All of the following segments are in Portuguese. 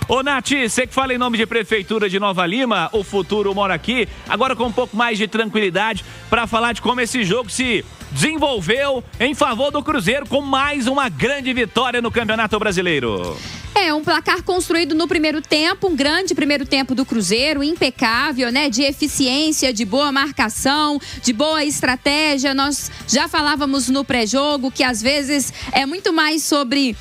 Ô, Nath, você que fala em nome de Prefeitura de Nova Lima, o futuro mora aqui, agora com um pouco mais de tranquilidade para falar de como esse jogo se desenvolveu em favor do Cruzeiro com mais uma grande vitória no Campeonato Brasileiro. Um placar construído no primeiro tempo, um grande primeiro tempo do Cruzeiro, impecável, né? De eficiência, de boa marcação, de boa estratégia. Nós já falávamos no pré-jogo que às vezes é muito mais sobre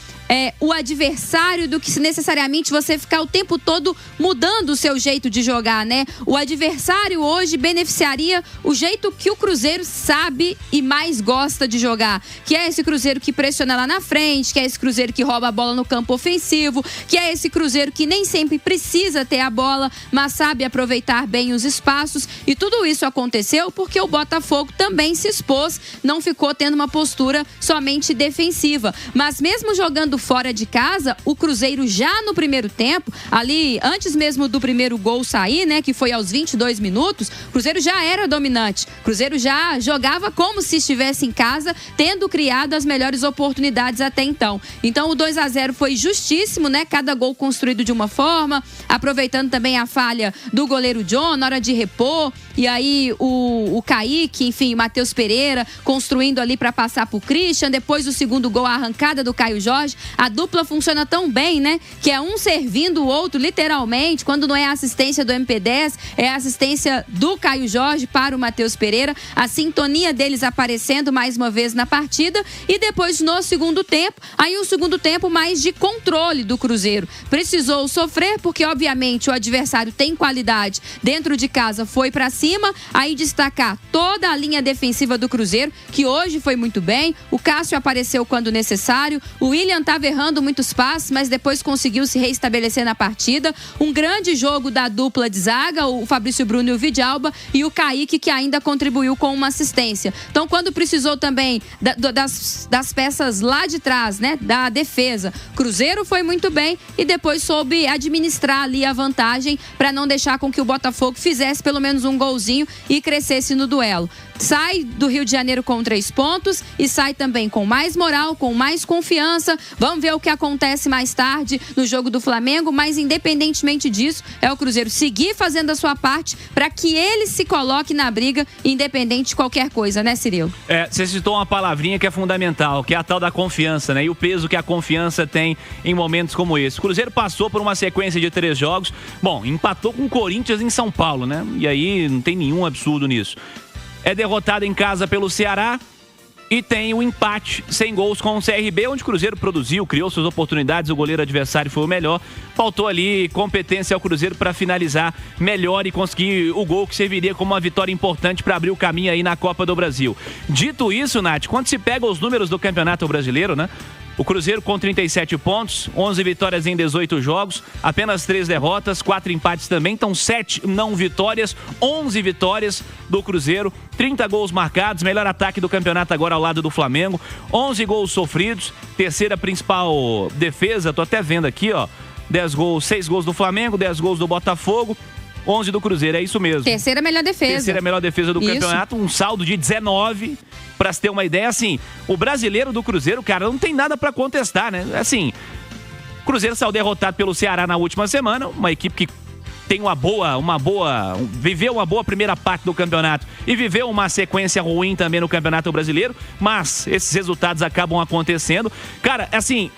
o adversário do que necessariamente você ficar o tempo todo mudando o seu jeito de jogar, né? O adversário hoje beneficiaria o jeito que o Cruzeiro sabe e mais gosta de jogar, que é esse Cruzeiro que pressiona lá na frente, que é esse Cruzeiro que rouba a bola no campo ofensivo, que é esse Cruzeiro que nem sempre precisa ter a bola, mas sabe aproveitar bem os espaços. E tudo isso aconteceu porque o Botafogo também se expôs, não ficou tendo uma postura somente defensiva. Mas mesmo jogando fora de casa, o Cruzeiro já no primeiro tempo, ali antes mesmo do primeiro gol sair, né, que foi aos 22 minutos, o Cruzeiro já era dominante. O Cruzeiro já jogava como se estivesse em casa, tendo criado as melhores oportunidades até então. Então o 2-0 foi justíssimo, né? Cada gol construído de uma forma, aproveitando também a falha do goleiro John na hora de repor, e aí o Kaique, enfim, o Matheus Pereira construindo ali para passar pro Christian. Depois o segundo gol, a arrancada do Caio Jorge. A dupla funciona tão bem, né? Que é um servindo o outro, literalmente. Quando não é a assistência do MP10, é a assistência do Caio Jorge para o Matheus Pereira. A sintonia deles aparecendo mais uma vez na partida. E depois, no segundo tempo, aí o segundo tempo mais de controle do Cruzeiro. Precisou sofrer, porque obviamente o adversário tem qualidade. Dentro de casa foi para cima. Aí destacar toda a linha defensiva do Cruzeiro, que hoje foi muito bem. O Cássio apareceu quando necessário. O William estava errando muitos passes, mas depois conseguiu se reestabelecer na partida. Um grande jogo da dupla de zaga, o Fabrício Bruno e o Vidalba, e o Kaique, que ainda contribuiu com uma assistência. Então, quando precisou também das peças lá de trás, né, da defesa, Cruzeiro foi muito bem e depois soube administrar ali a vantagem para não deixar com que o Botafogo fizesse pelo menos um golzinho e crescesse no duelo. Sai do Rio de Janeiro com 3 pontos e sai também com mais moral, com mais confiança. Vamos ver o que acontece mais tarde no jogo do Flamengo, mas independentemente disso, é o Cruzeiro seguir fazendo a sua parte para que ele se coloque na briga, independente de qualquer coisa, né, Cirilo? Você citou uma palavrinha que é fundamental, que é a tal da confiança, né? E o peso que a confiança tem em momentos como esse. O Cruzeiro passou por uma sequência de 3 jogos, empatou com o Corinthians em São Paulo, né? E aí não tem nenhum absurdo nisso. É derrotado em casa pelo Ceará e tem um empate sem gols com o CRB, onde o Cruzeiro produziu, criou suas oportunidades, o goleiro adversário foi o melhor. Faltou ali competência ao Cruzeiro para finalizar melhor e conseguir o gol que serviria como uma vitória importante para abrir o caminho aí na Copa do Brasil. Dito isso, Nath, quando se pega os números do Campeonato Brasileiro, né? O Cruzeiro com 37 pontos, 11 vitórias em 18 jogos, apenas 3 derrotas, 4 empates também, então 7 não vitórias, 11 vitórias do Cruzeiro, 30 gols marcados, melhor ataque do campeonato agora ao lado do Flamengo, 11 gols sofridos, terceira principal defesa, tô até vendo aqui, 10 gols, 6 gols do Flamengo, 10 gols do Botafogo, 11 do Cruzeiro, é isso mesmo. Terceira melhor defesa. Terceira melhor defesa do campeonato, um saldo de 19, pra se ter uma ideia, assim, o brasileiro do Cruzeiro, cara, não tem nada pra contestar, né? Assim, o Cruzeiro saiu derrotado pelo Ceará na última semana, uma equipe que tem viveu uma boa primeira parte do campeonato e viveu uma sequência ruim também no Campeonato Brasileiro, mas esses resultados acabam acontecendo. Cara, assim,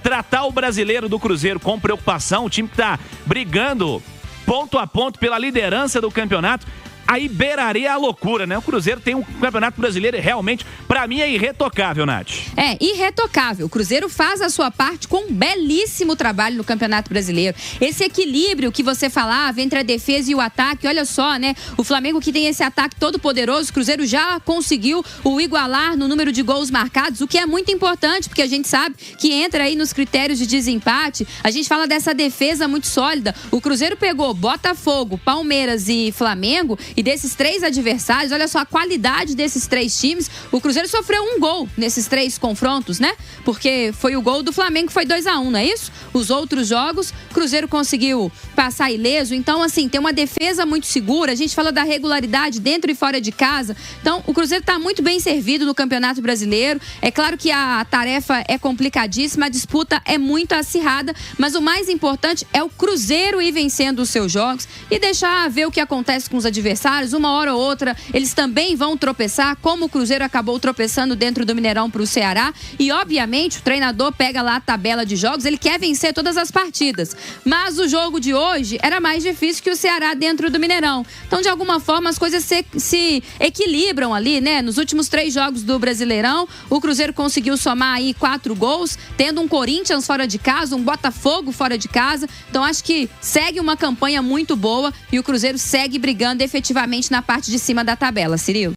tratar o brasileiro do Cruzeiro com preocupação, o time que tá brigando ponto a ponto pela liderança do campeonato, aí beiraria a loucura, né? O Cruzeiro tem um campeonato brasileiro realmente, pra mim, é irretocável, Nath. É, irretocável. O Cruzeiro faz a sua parte com um belíssimo trabalho no Campeonato Brasileiro. Esse equilíbrio que você falava entre a defesa e o ataque, olha só, né? O Flamengo que tem esse ataque todo poderoso, o Cruzeiro já conseguiu o igualar no número de gols marcados, o que é muito importante, porque a gente sabe que entra aí nos critérios de desempate. A gente fala dessa defesa muito sólida. O Cruzeiro pegou Botafogo, Palmeiras e Flamengo E desses 3 adversários, olha só a qualidade desses 3 times. O Cruzeiro sofreu um gol nesses 3 confrontos, né? Porque foi o gol do Flamengo, que foi 2-1, não é isso? Os outros jogos, o Cruzeiro conseguiu passar ileso. Então, assim, tem uma defesa muito segura. A gente fala da regularidade dentro e fora de casa. Então, o Cruzeiro está muito bem servido no Campeonato Brasileiro. É claro que a tarefa é complicadíssima, a disputa é muito acirrada, mas o mais importante é o Cruzeiro ir vencendo os seus jogos e deixar ver o que acontece com os adversários. Uma hora ou outra, eles também vão tropeçar, como o Cruzeiro acabou tropeçando dentro do Mineirão para o Ceará. E, obviamente, o treinador pega lá a tabela de jogos, ele quer vencer todas as partidas. Mas o jogo de hoje era mais difícil que o Ceará dentro do Mineirão. Então, de alguma forma, as coisas se equilibram ali, né? Nos últimos 3 jogos do Brasileirão, o Cruzeiro conseguiu somar aí 4 gols, tendo um Corinthians fora de casa, um Botafogo fora de casa. Então, acho que segue uma campanha muito boa e o Cruzeiro segue brigando efetivamente na parte de cima da tabela, Cirilo.